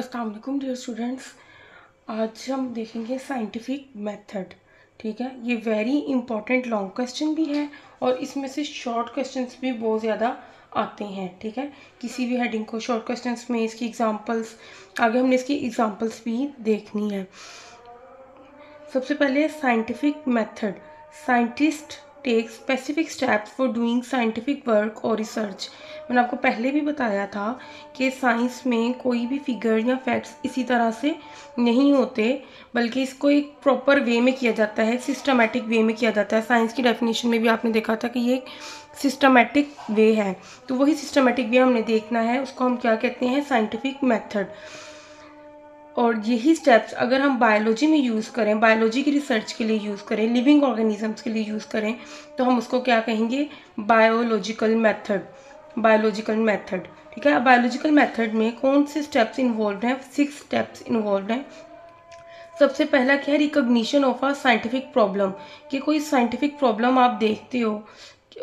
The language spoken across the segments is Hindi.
अस्सलाम वालेकुम डियर स्टूडेंट्स। आज हम देखेंगे साइंटिफिक मेथड। ठीक है, ये वेरी इंपॉर्टेंट लॉन्ग क्वेश्चन भी है और इसमें से शॉर्ट क्वेश्चंस भी बहुत ज़्यादा आते हैं। ठीक है, किसी भी हेडिंग को शॉर्ट क्वेश्चंस में इसकी एग्जांपल्स, आगे हमने इसकी एग्जांपल्स भी देखनी है। सबसे पहले scientific method. Scientist take specific steps for doing scientific work और रिसर्च। मैंने आपको पहले भी बताया था कि साइंस में कोई भी फिगर या फैक्ट्स इसी तरह से नहीं होते, बल्कि इसको एक प्रॉपर वे में किया जाता है, सिस्टमेटिक वे में किया जाता है। साइंस की डेफिनेशन में भी आपने देखा था कि ये एक सिस्टमेटिक वे है, तो वही सिस्टमेटिक वे हमने देखना है, उसको हम क्या कहते हैं, साइंटिफिक मेथड। और यही स्टेप्स अगर हम बायोलॉजी में यूज़ करें, बायोलॉजी की रिसर्च के लिए यूज़ करें, लिविंग ऑर्गेनिजम्स के लिए यूज़ करें, तो हम उसको क्या कहेंगे, बायोलॉजिकल मेथड। बायोलॉजिकल मेथड, ठीक है। बायोलॉजिकल मेथड में कौन से स्टेप्स इन्वॉल्व हैं? 6 स्टेप्स इन्वॉल्व हैं। सबसे पहला क्या है, recognition of a scientific problem. कि कोई साइंटिफिक प्रॉब्लम आप देखते हो,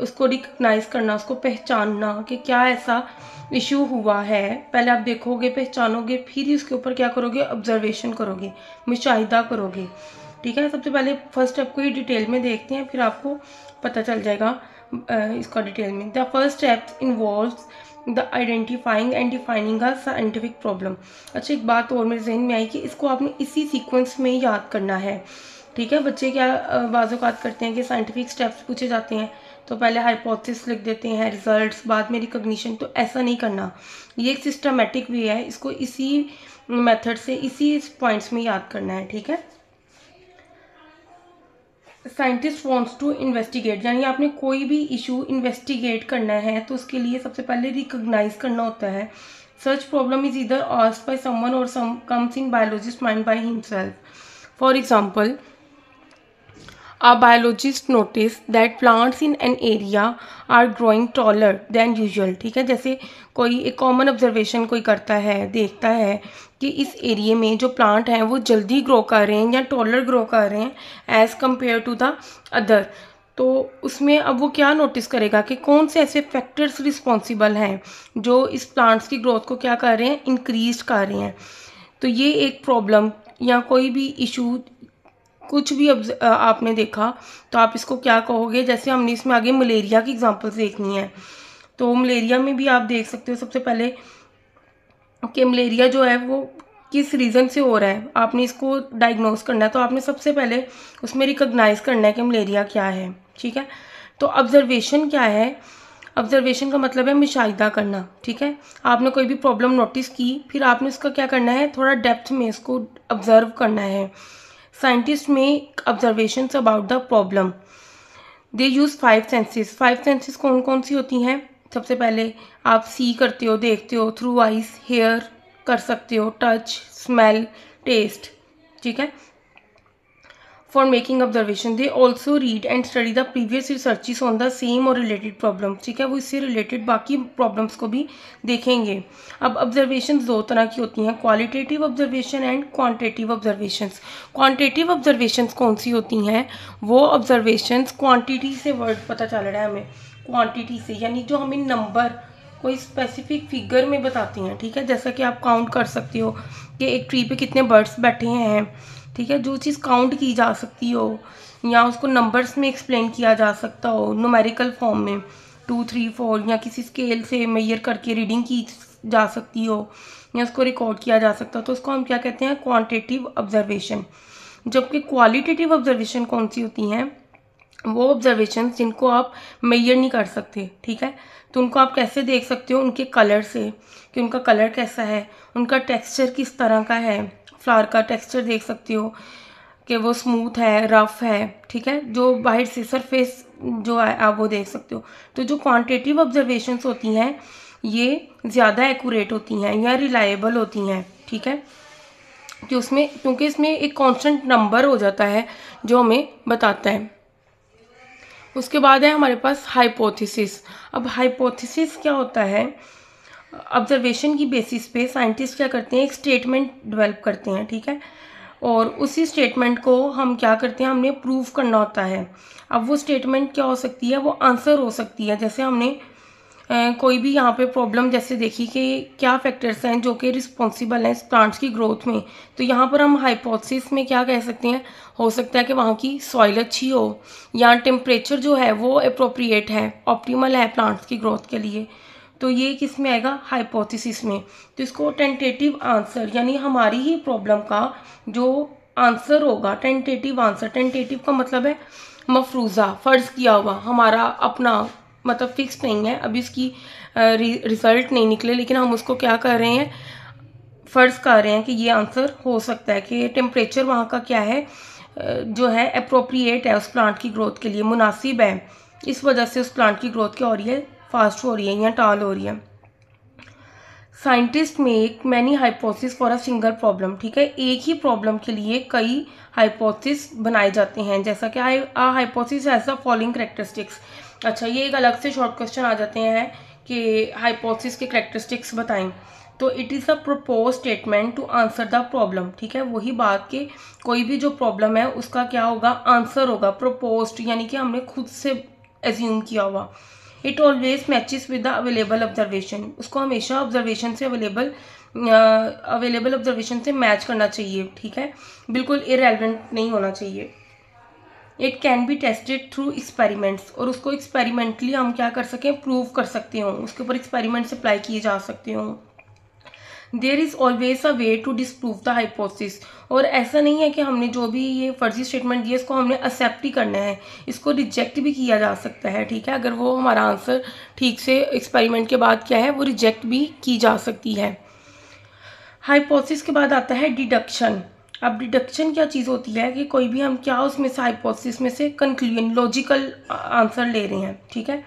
उसको रिकग्नाइज करना, उसको पहचानना कि क्या ऐसा इशू हुआ है। पहले आप देखोगे, पहचानोगे, फिर ही उसके ऊपर क्या करोगे, ऑब्जर्वेशन करोगे, मुशाहिदा करोगे। ठीक है, सबसे पहले फर्स्ट स्टेप को ही डिटेल में देखते हैं, फिर आपको पता चल जाएगा इसका डिटेल में। The first step involves the identifying and defining a scientific problem. अच्छा, एक बात और मेरे जहन में आई कि इसको आपने इसी सीक्वेंस में याद करना है। ठीक है, बच्चे क्या बाज़-औक़ात करते हैं कि साइंटिफिक स्टेप्स पूछे जाते हैं तो पहले हाइपोथेसिस लिख देते हैं, रिजल्ट्स, बाद में रिकॉग्निशन। तो ऐसा नहीं करना, ये एक सिस्टमेटिक वे है, इसको इसी मेथड से, इसी पॉइंट्स में याद करना है। ठीक है, साइंटिस्ट वांट्स टू इन्वेस्टिगेट, यानी आपने कोई भी इशू इन्वेस्टिगेट करना है तो उसके लिए सबसे पहले रिकॉग्नाइज करना होता है। Such problem is either asked by someone और some comes in biologist mind by himself. For example, a biologist noticed that plants in an area are growing taller than usual। ठीक है, जैसे कोई एक कॉमन ऑब्जर्वेशन कोई करता है, देखता है कि इस एरिया में जो प्लांट हैं वो जल्दी ग्रो कर रहे हैं या टॉलर ग्रो कर रहे हैं as compare to the other. तो उसमें अब वो क्या नोटिस करेगा कि कौन से ऐसे फैक्टर्स रिस्पॉन्सिबल हैं जो इस प्लांट्स की ग्रोथ को क्या कर रहे हैं, इंक्रीज कर रहे हैं। तो ये एक प्रॉब्लम या कोई भी इशू, कुछ भी आपने देखा तो आप इसको क्या कहोगे। जैसे हमने इसमें आगे मलेरिया की एग्जांपल्स देखनी है, तो मलेरिया में भी आप देख सकते हो सबसे पहले कि मलेरिया जो है वो किस रीज़न से हो रहा है, आपने इसको डायग्नोस करना है। तो आपने सबसे पहले उसमें रिकॉग्नाइज करना है कि मलेरिया क्या है। ठीक है, तो ऑब्जर्वेशन क्या है, ऑब्जर्वेशन का मतलब है मुशाहिदा करना। ठीक है, आपने कोई भी प्रॉब्लम नोटिस की, फिर आपने उसका क्या करना है, थोड़ा डेप्थ में इसको ऑब्जर्व करना है। Scientist make observations about the problem. They use 5 senses. 5 senses कौन कौन सी होती हैं? सबसे पहले आप सी करते हो, देखते हो, थ्रू आइज, हेयर कर सकते हो, टच, स्मेल, टेस्ट। ठीक है, for making observation they also read and study the previous researches on the same और रिलेटेड प्रॉब्लम। ठीक है, वो इससे रिलेटेड बाकी प्रॉब्लम्स को भी देखेंगे। अब ऑब्जर्वेशन 2 तरह की होती हैं, qualitative observation and quantitative observations. Quantitative observations कौन सी होती हैं? वो ऑब्जर्वेशंस, क्वांटिटी से वर्ड पता चल रहा है हमें, क्वांटिटी से, यानी जो हमें नंबर कोई स्पेसिफिक फिगर में बताती हैं। ठीक है, जैसा कि आप काउंट कर सकते हो कि एक ट्री पे कितने बर्ड्स बैठे हैं। ठीक है, जो चीज़ काउंट की जा सकती हो या उसको नंबर्स में एक्सप्लेन किया जा सकता हो, न्यूमेरिकल फॉर्म में 2, 3, 4, या किसी स्केल से मेजर करके रीडिंग की जा सकती हो या उसको रिकॉर्ड किया जा सकता हो, तो उसको हम क्या कहते हैं, क्वांटिटेटिव ऑब्जर्वेशन। जबकि क्वालिटेटिव ऑब्जर्वेशन कौन सी होती हैं? वो ऑब्जर्वेशन जिनको आप मेजर नहीं कर सकते। ठीक है, तो उनको आप कैसे देख सकते हो? उनके कलर से, कि उनका कलर कैसा है, उनका टेक्सचर किस तरह का है। फ्लावर का टेक्सचर देख सकते हो कि वो स्मूथ है, रफ है। ठीक है, जो बाहर से सरफेस जो है आप वो देख सकते हो। तो जो क्वांटिटेटिव ऑब्जर्वेशंस होती हैं ये ज़्यादा एक्यूरेट होती हैं या रिलायबल होती हैं। ठीक है, कि उसमें, क्योंकि इसमें एक कांस्टेंट नंबर हो जाता है जो हमें बताता है। उसके बाद है हमारे पास हाइपोथेसिस। अब हाइपोथेसिस क्या होता है? ऑब्जर्वेशन की बेसिस पे साइंटिस्ट क्या करते हैं, एक स्टेटमेंट डेवलप करते हैं। ठीक है, और उसी स्टेटमेंट को हम क्या करते हैं, हमने प्रूव करना होता है। अब वो स्टेटमेंट क्या हो सकती है? वो आंसर हो सकती है। जैसे हमने कोई भी यहाँ पे प्रॉब्लम जैसे देखिए कि क्या फैक्टर्स हैं जो कि रिस्पॉन्सिबल हैं प्लांट्स की ग्रोथ में, तो यहाँ पर हम हाइपोथेसिस में क्या कह सकते हैं, हो सकता है कि वहाँ की सॉइल अच्छी हो, या टेम्परेचर जो है वो अप्रोप्रिएट है, ऑप्टिमल है प्लांट्स की ग्रोथ के लिए। तो ये किस में आएगा, हाइपोथेसिस में। तो इसको टेंटेटिव आंसर यानी हमारी ही प्रॉब्लम का जो आंसर होगा, टेंटेटिव आंसर, टेंटेटिव का मतलब है मफरूज़ा, फ़र्ज़ किया हुआ, हमारा अपना मतलब फिक्स नहीं है, अभी इसकी रिज़ल्ट नहीं निकले, लेकिन हम उसको क्या कर रहे हैं, फ़र्ज़ कर रहे हैं कि ये आंसर हो सकता है कि टेम्परेचर वहाँ का क्या है, जो है अप्रोप्रिएट है उस प्लांट की ग्रोथ के लिए, मुनासिब है, इस वजह से उस प्लांट की ग्रोथ क्या हो रही है, फास्ट हो रही है या टाल हो रही है। Scientist make many hypothesis for a single problem, ठीक है, एक ही प्रॉब्लम के लिए कई हाइपोथेसिस बनाए जाते हैं, जैसा कि hypothesis has the following characteristics. अच्छा, ये एक अलग से शॉर्ट क्वेश्चन आ जाते हैं कि हाइपोथेसिस के कैरेक्टरिस्टिक्स बताएं। तो it is a propose statement to answer the problem, ठीक है, वही बात कि कोई भी जो प्रॉब्लम है उसका क्या होगा, आंसर होगा, प्रपोज्ड यानी कि हमने खुद से एज्यूम किया हुआ। It always matches with the available observation, उसको हमेशा ऑब्जर्वेशन से अवेलेबल ऑब्जर्वेशन से मैच करना चाहिए, ठीक है, बिल्कुल इरेलेवेंट नहीं होना चाहिए। It can be tested through experiments, और उसको एक्सपेरिमेंटली हम क्या कर सकें, प्रूव कर सकते हो, उसके ऊपर एक्सपेरिमेंट्स अप्लाई किए जा सकते हो। There is always a way to disprove the hypothesis, और ऐसा नहीं है कि हमने जो भी ये फर्जी स्टेटमेंट दिया इसको हमने एक्सेप्ट ही करना है, इसको रिजेक्ट भी किया जा सकता है, ठीक है, अगर वो हमारा आंसर ठीक से एक्सपेरिमेंट के बाद क्या है वो रिजेक्ट भी की जा सकती है। हाइपोथेसिस के बाद आता है डिडक्शन। अब डिडक्शन क्या चीज़ होती है कि कोई भी हम क्या उसमें से हाइपोथेसिस में से कंक्लूजन, लॉजिकल आंसर ले रहे हैं, ठीक है,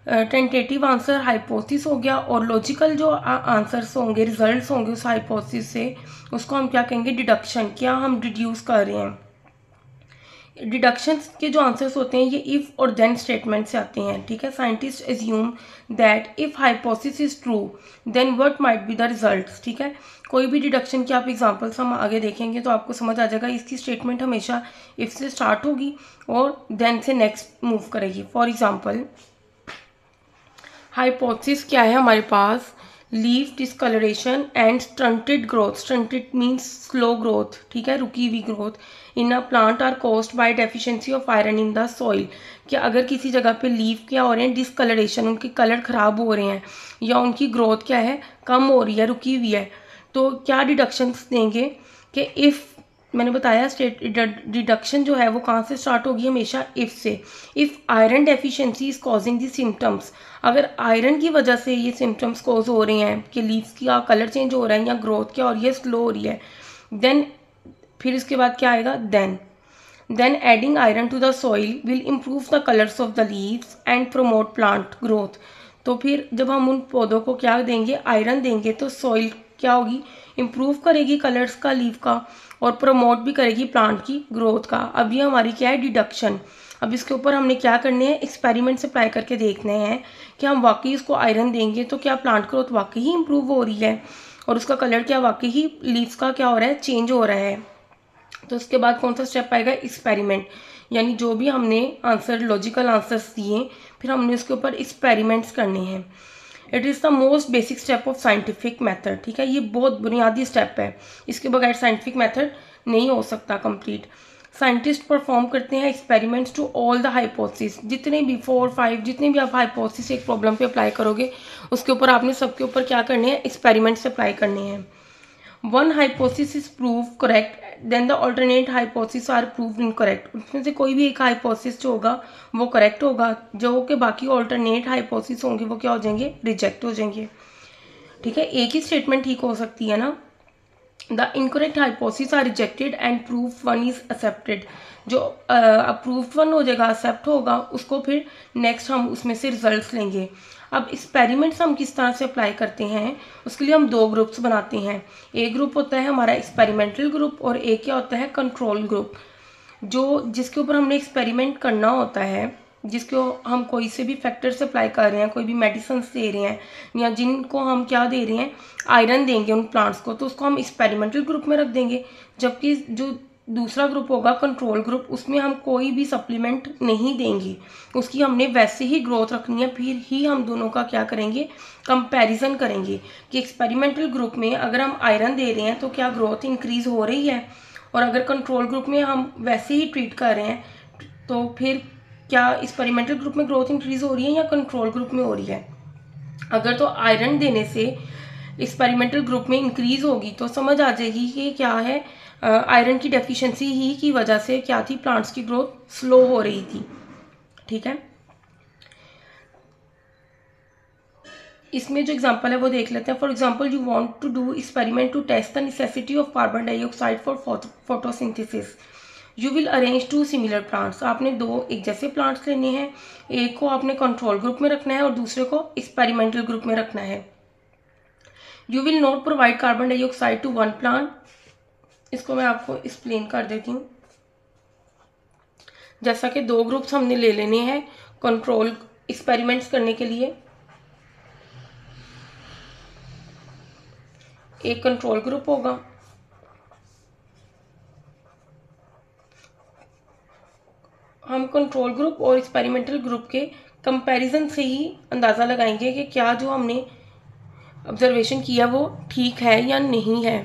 टेंटेटिव आंसर हाइपोथेसिस हो गया, और लॉजिकल जो आंसर्स होंगे, रिजल्ट्स होंगे उस हाइपोथेसिस से, उसको हम क्या कहेंगे, डिडक्शन, क्या हम डिड्यूस कर रहे हैं। डिडक्शन के जो आंसर्स होते हैं ये इफ़ और देन स्टेटमेंट से आते हैं, ठीक है। Scientist assume that if hypothesis is true then what might be the results, ठीक है, कोई भी डिडक्शन के आप एग्जांपल्स हम आगे देखेंगे तो आपको समझ आ जाएगा, इसकी स्टेटमेंट हमेशा इफ़ से स्टार्ट होगी और देन से नेक्स्ट मूव करेगी। फॉर एग्जाम्पल, हाइपोथेसिस क्या है हमारे पास, leaf discolouration and stunted growth, stunted means slow growth, ठीक है, रुकी हुई growth, in a plant are caused by deficiency of iron in the soil, कि अगर किसी जगह पे लीफ क्या हो रहे हैं, डिस्कलरेशन, उनके कलर खराब हो रहे हैं या उनकी ग्रोथ क्या है, कम हो रही है, रुकी हुई है, तो क्या डिडक्शंस देंगे कि इफ़, मैंने बताया स्टेट डिडक्शन जो है वो कहाँ से स्टार्ट होगी, हमेशा इफ़ से। If iron deficiency is causing the symptoms, अगर आयरन की वजह से ये सिम्टम्स कॉज हो रहे हैं कि लीव्स का कलर चेंज हो रहा है या ग्रोथ क्या हो रही है, स्लो हो रही है, देन फिर इसके बाद क्या आएगा, then adding iron to the soil will improve the colours of the leaves and promote plant growth. तो फिर जब हम उन पौधों को क्या देंगे, आयरन देंगे, तो सॉइल क्या होगी, इम्प्रूव करेगी कलर्स का लीव का, और प्रमोट भी करेगी प्लांट की ग्रोथ का। अब ये हमारी क्या है, डिडक्शन। अब इसके ऊपर हमने क्या करने हैं, एक्सपेरिमेंट्स अप्लाई करके देखने हैं कि हम वाकई इसको आयरन देंगे तो क्या प्लांट ग्रोथ वाकई ही इम्प्रूव हो रही है, और उसका कलर क्या वाकई ही लीव्स का क्या हो रहा है, चेंज हो रहा है। तो उसके बाद कौन सा स्टेप आएगा, एक्सपेरिमेंट, यानी जो भी हमने आंसर, लॉजिकल आंसर्स दिए, फिर हमने उसके ऊपर एक्सपेरिमेंट्स करने हैं। It is the most basic step of scientific method, ठीक है, ये बहुत बुनियादी स्टेप है, इसके बगैर साइंटिफिक मेथड नहीं हो सकता कंप्लीट। साइंटिस्ट परफॉर्म करते हैं experiments to all the hypothesis, जितने भी 4, 5 जितने भी आप हाइपोथेसिस एक प्रॉब्लम पे अप्लाई करोगे उसके ऊपर आपने सबके ऊपर क्या करने हैं, एक्सपेरिमेंट्स अप्लाई करने हैं। One hypothesis is prove correct then the alternate hypothesis are proved incorrect, उसमें से कोई भी एक हाइपोथेसिस जो होगा वो करेक्ट होगा, जो कि बाकी ऑल्टरनेट हाइपोथेसिस होंगे वो क्या हो जाएंगे, रिजेक्ट हो जाएंगे, ठीक है। एक ही स्टेटमेंट ठीक हो सकती है ना। The incorrect hypothesis are rejected and proof one is accepted, जो अप्रूव्ड वन हो जाएगा, एक्सेप्ट होगा, उसको फिर नेक्स्ट हम उसमें से रिजल्ट्स लेंगे। अब एक्सपेरिमेंट्स हम किस तरह से अप्लाई करते हैं, उसके लिए हम 2 ग्रुप्स बनाते हैं। एक ग्रुप होता है हमारा एक्सपेरिमेंटल ग्रुप, और एक क्या होता है, कंट्रोल ग्रुप, जो जिसके ऊपर हमने एक्सपेरिमेंट करना होता है, जिसको हम कोई से भी फैक्टर से अप्लाई कर रहे हैं, कोई भी मेडिसिन दे रहे हैं, या जिनको हम क्या दे रहे हैं, आयरन देंगे उन प्लांट्स को, तो उसको हम एक्सपेरिमेंटल ग्रुप में रख देंगे। जबकि जो दूसरा ग्रुप होगा कंट्रोल ग्रुप, उसमें हम कोई भी सप्लीमेंट नहीं देंगे, उसकी हमने वैसे ही ग्रोथ रखनी है। फिर ही हम दोनों का क्या करेंगे, कंपैरिजन करेंगे कि एक्सपेरिमेंटल ग्रुप में अगर हम आयरन दे रहे हैं तो क्या ग्रोथ इंक्रीज हो रही है, और अगर कंट्रोल ग्रुप में हम वैसे ही ट्रीट कर रहे हैं तो फिर क्या एक्सपेरिमेंटल ग्रुप में ग्रोथ इंक्रीज हो रही है या कंट्रोल ग्रुप में हो रही है। अगर तो आयरन देने से एक्सपेरिमेंटल ग्रुप में इंक्रीज होगी तो समझ आ जाएगी कि क्या है, आयरन की डेफिशिएंसी ही की वजह से क्या थी, प्लांट्स की ग्रोथ स्लो हो रही थी। ठीक है, इसमें जो एग्जांपल है वो देख लेते हैं। For example, you want to do experiment to test the necessity of carbon dioxide for photosynthesis. You will arrange two similar plants. आपने दो एक जैसे प्लांट्स लेने हैं, एक को आपने कंट्रोल ग्रुप में रखना है और दूसरे को एक्सपेरिमेंटल ग्रुप में रखना है। You will not provide carbon dioxide to one plant. इसको मैं आपको एक्सप्लेन कर देती हूँ। जैसा कि दो ग्रुप्स हमने ले लेने हैं कंट्रोल एक्सपेरिमेंट्स करने के लिए, एक कंट्रोल ग्रुप होगा, हम कंट्रोल ग्रुप और एक्सपेरिमेंटल ग्रुप के कंपैरिजन से ही अंदाज़ा लगाएंगे कि क्या जो हमने ऑब्जर्वेशन किया वो ठीक है या नहीं है।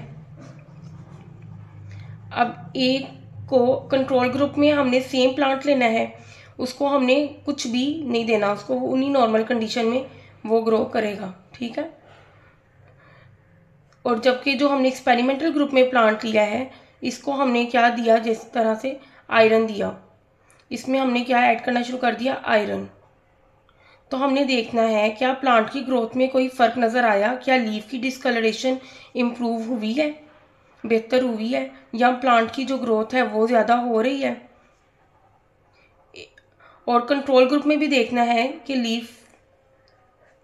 अब एक को कंट्रोल ग्रुप में हमने सेम प्लांट लेना है, उसको हमने कुछ भी नहीं देना, उसको उन्हीं नॉर्मल कंडीशन में वो ग्रो करेगा। ठीक है, और जबकि जो हमने एक्सपेरिमेंटल ग्रुप में प्लांट लिया है, इसको हमने क्या दिया, जिस तरह से आयरन दिया, इसमें हमने क्या ऐड करना शुरू कर दिया, आयरन। तो हमने देखना है क्या प्लांट की ग्रोथ में कोई फ़र्क नज़र आया, क्या लीफ की डिस्कलरेशन इम्प्रूव हुई है, बेहतर हुई है, या प्लांट की जो ग्रोथ है वो ज़्यादा हो रही है। और कंट्रोल ग्रुप में भी देखना है कि लीफ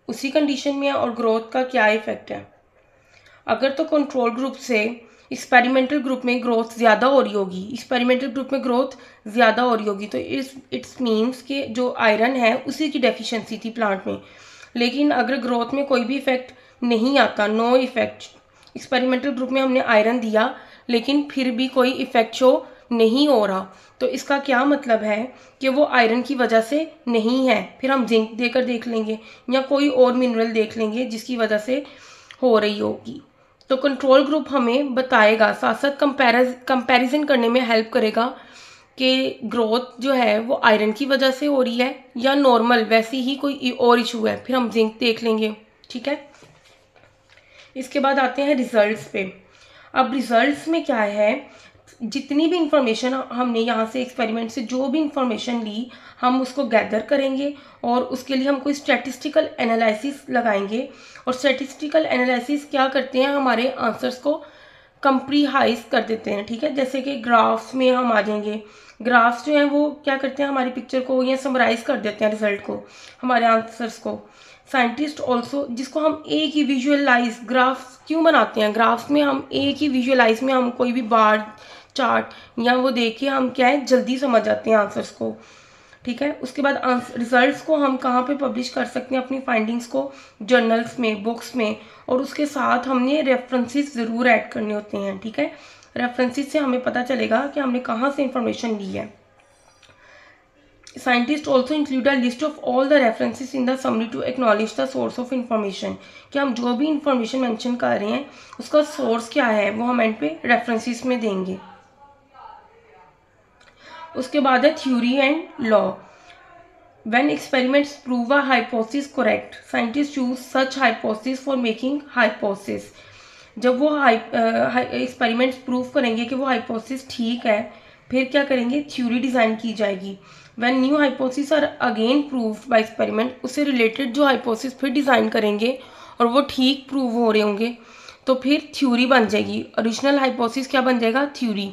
उसी कंडीशन में है और ग्रोथ का क्या इफेक्ट है। अगर तो कंट्रोल ग्रुप से एक्सपेरिमेंटल ग्रुप में ग्रोथ ज़्यादा हो रही होगी, एक्सपेरिमेंटल ग्रुप में ग्रोथ ज़्यादा हो रही होगी, तो इट्स मीन्स कि जो आयरन है उसी की डेफिशिएंसी थी प्लांट में। लेकिन अगर ग्रोथ में कोई भी इफेक्ट नहीं आता, नो इफेक्ट, एक्सपेरिमेंटल ग्रुप में हमने आयरन दिया लेकिन फिर भी कोई इफेक्ट शो नहीं हो रहा, तो इसका क्या मतलब है कि वो आयरन की वजह से नहीं है। फिर हम जिंक देकर देख लेंगे या कोई और मिनरल देख लेंगे जिसकी वजह से हो रही होगी। तो कंट्रोल ग्रुप हमें बताएगा, साथ साथ कंपैरिजन करने में हेल्प करेगा कि ग्रोथ जो है वो आयरन की वजह से हो रही है या नॉर्मल वैसी ही कोई और इशू है। फिर हम जिंक देख लेंगे। ठीक है, इसके बाद आते हैं रिजल्ट्स पे। अब रिजल्ट्स में क्या है, जितनी भी इंफॉर्मेशन हमने यहाँ से एक्सपेरिमेंट से जो भी इंफॉर्मेशन ली, हम उसको गैदर करेंगे और उसके लिए हम कोई स्टैटिस्टिकल एनालिसिस लगाएंगे। और स्टैटिस्टिकल एनालिसिस क्या करते हैं, हमारे आंसर्स को कंप्रीहाइज कर देते हैं। ठीक है, जैसे कि ग्राफ्स में हम आ जाएंगे, ग्राफ्स जो हैं वो क्या करते हैं, हमारी पिक्चर को या समराइज कर देते हैं, रिजल्ट को, हमारे आंसर्स को। साइंटिस्ट ऑल्सो, जिसको हम एक ही विजुअलाइज ग्राफ्स क्यों बनाते हैं, ग्राफ्स में हम एक ही विजुअलाइज में हम कोई भी बार चार्ट या वो देख के हम क्या है जल्दी समझ जाते हैं आंसर्स को। ठीक है, उसके बाद रिजल्ट्स को हम कहाँ पे पब्लिश कर सकते हैं, अपनी फाइंडिंग्स को जर्नल्स में, बुक्स में, और उसके साथ हमने रेफरेंसेस ज़रूर ऐड करने होते हैं। ठीक है, रेफरेंसेस से हमें पता चलेगा कि हमने कहाँ से इंफॉर्मेशन ली है। Scientists also include a list of all the references in the summary to acknowledge the source of information। कि हम जो भी इंफॉर्मेशन मेंशन कर रहे हैं उसका सोर्स क्या है वो हम एंड पे रेफरेंसेस में देंगे। उसके बाद है theory and law. When experiments prove a hypothesis correct, scientists choose such hypothesis for making hypothesis। जब वो एक्सपेरिमेंट्स प्रूव करेंगे कि वो हाइपोथेसिस ठीक है, फिर क्या करेंगे, थ्योरी डिज़ाइन की जाएगी। When new hypotheses are again proved by experiment, उससे रिलेटेड जो हाइपोथेसिस फिर डिज़ाइन करेंगे और वो ठीक प्रूव हो रहे होंगे तो फिर थ्योरी बन जाएगी। ओरिजिनल हाइपोथेसिस क्या बन जाएगा, थ्योरी।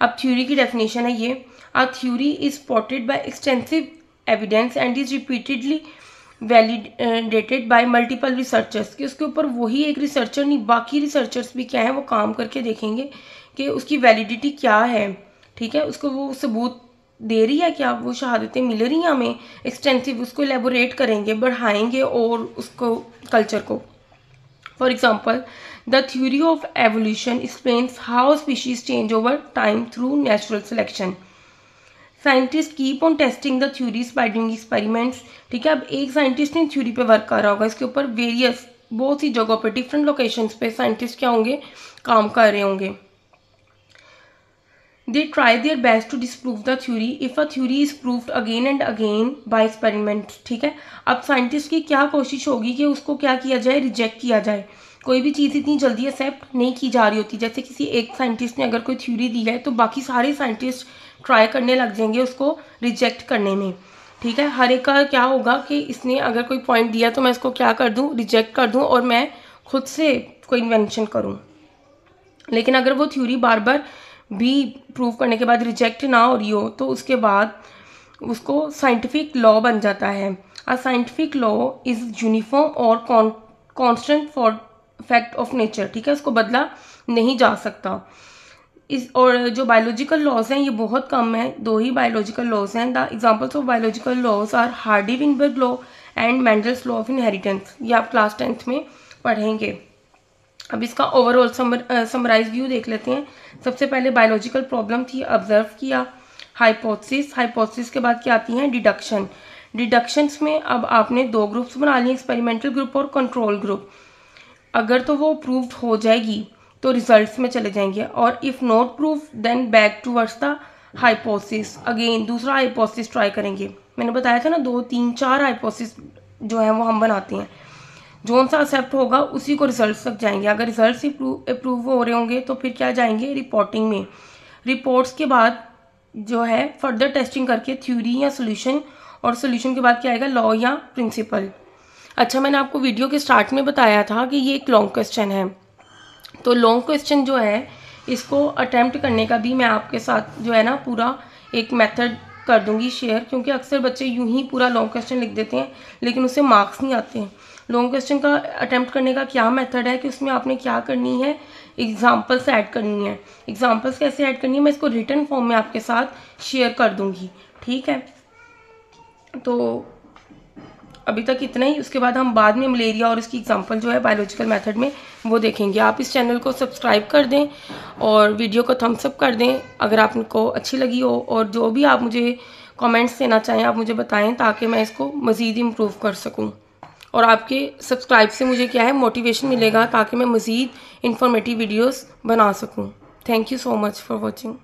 अब थ्योरी की डेफिनेशन है ये, a theory is supported by extensive evidence and is repeatedly validated by multiple researchers। कि उसके ऊपर वही एक रिसर्चर नहीं, बाकी रिसर्चर्स भी क्या है वो काम करके देखेंगे कि उसकी वैलिडिटी क्या है। ठीक है, उसको वो सबूत दे रही है, क्या वो शहादतें मिल रही हैं हमें, एक्सटेंसिव उसको एलेबोरेट करेंगे, बढ़ाएंगे और उसको कल्चर को। For example, the theory of evolution explains how species change over time through natural selection. Scientists keep on testing the theories by doing experiments. ठीक है, अब एक साइंटिस्ट ने थ्योरी पे वर्क कर रहा होगा, इसके ऊपर वेरियस बहुत सी जगहों पे डिफरेंट लोकेशंस पे साइंटिस्ट क्या होंगे, काम कर रहे होंगे. They try their best to disprove the theory if a theory is proved again and again by experiment. ठीक है, अब साइंटिस्ट की क्या कोशिश होगी कि उसको क्या किया जाए, रिजेक्ट किया जाए. कोई भी चीज़ इतनी जल्दी एक्सेप्ट नहीं की जा रही होती. जैसे किसी एक साइंटिस्ट ने अगर कोई थ्योरी दी है तो बाकी सारे साइंटिस्ट ट्राई करने लग जाएंगे उसको रिजेक्ट करने में. ठीक है, हर एक का क्या होगा कि इसने अगर कोई पॉइंट दिया तो मैं इसको क्या कर दूं, रिजेक्ट कर दूं और मैं खुद से कोई इन्वेंशन करूं. लेकिन अगर वो थ्योरी बार बार भी प्रूव करने के बाद रिजेक्ट ना हो रही हो तो उसके बाद उसको साइंटिफिक लॉ बन जाता है. A scientific law is uniform और constant for fact of nature. ठीक है, उसको बदला नहीं जा सकता. इस और जो बायोलॉजिकल लॉज हैं ये बहुत कम है, 2 ही बायोलॉजिकल लॉज हैं. The examples of biological laws are Hardy Weinberg law and Mendel's law of inheritance. ये आप क्लास 10th में पढ़ेंगे. अब इसका ओवरऑल समराइज व्यू देख लेते हैं. सबसे पहले बायोलॉजिकल प्रॉब्लम थी, ऑब्जर्व किया. हाइपोथेसिस के बाद क्या आती हैं, डिडक्शन. डिडक्शंस में अब आपने 2 ग्रुप्स बना लिए, एक्सपेरिमेंटल ग्रुप और कंट्रोल ग्रुप. अगर तो वो प्रूव्ड हो जाएगी तो रिजल्ट्स में चले जाएंगे और if not prove then back towards the hypothesis. Again दूसरा हाइपोथेसिस ट्राई करेंगे. मैंने बताया था ना 2, 3, 4 हाइपोथेसिस जो है वो हम बनाते हैं. जो सा एक्सेप्ट होगा उसी को रिजल्ट्स तक जाएंगे. अगर रिजल्ट्स ही अप्रूव हो रहे होंगे तो फिर क्या जाएंगे, रिपोर्टिंग में. रिपोर्ट्स के बाद जो है फर्दर टेस्टिंग करके थ्योरी या सोल्यूशन, और सोल्यूशन के बाद क्या आएगा, लॉ या प्रिंसिपल. अच्छा, मैंने आपको वीडियो के स्टार्ट में बताया था कि ये एक लॉन्ग क्वेश्चन है. तो लॉन्ग क्वेश्चन जो है इसको अटैम्प्ट करने का भी मैं आपके साथ जो है ना पूरा एक मेथड कर दूंगी शेयर, क्योंकि अक्सर बच्चे यूं ही पूरा लॉन्ग क्वेश्चन लिख देते हैं लेकिन उससे मार्क्स नहीं आते हैं. लॉन्ग क्वेश्चन का अटैम्प्ट करने का क्या मेथड है कि उसमें आपने क्या करनी है, एग्जाम्पल्स ऐड करनी है. एग्जाम्पल्स कैसे ऐड करनी है मैं इसको रिटन फॉर्म में आपके साथ शेयर कर दूंगी. ठीक है, तो अभी तक इतना ही. उसके बाद हम बाद में मलेरिया और इसकी एग्जांपल जो है बायोलॉजिकल मेथड में वो देखेंगे. आप इस चैनल को सब्सक्राइब कर दें और वीडियो को थम्स अप कर दें अगर आपको अच्छी लगी हो, और जो भी आप मुझे कमेंट्स देना चाहें आप मुझे बताएं ताकि मैं इसको मज़ीद इम्प्रूव कर सकूं. और आपके सब्सक्राइब से मुझे क्या है, मोटिवेशन मिलेगा ताकि मैं मज़ीद इंफॉर्मेटिव वीडियोज़ बना सकूँ. Thank you so much for watching.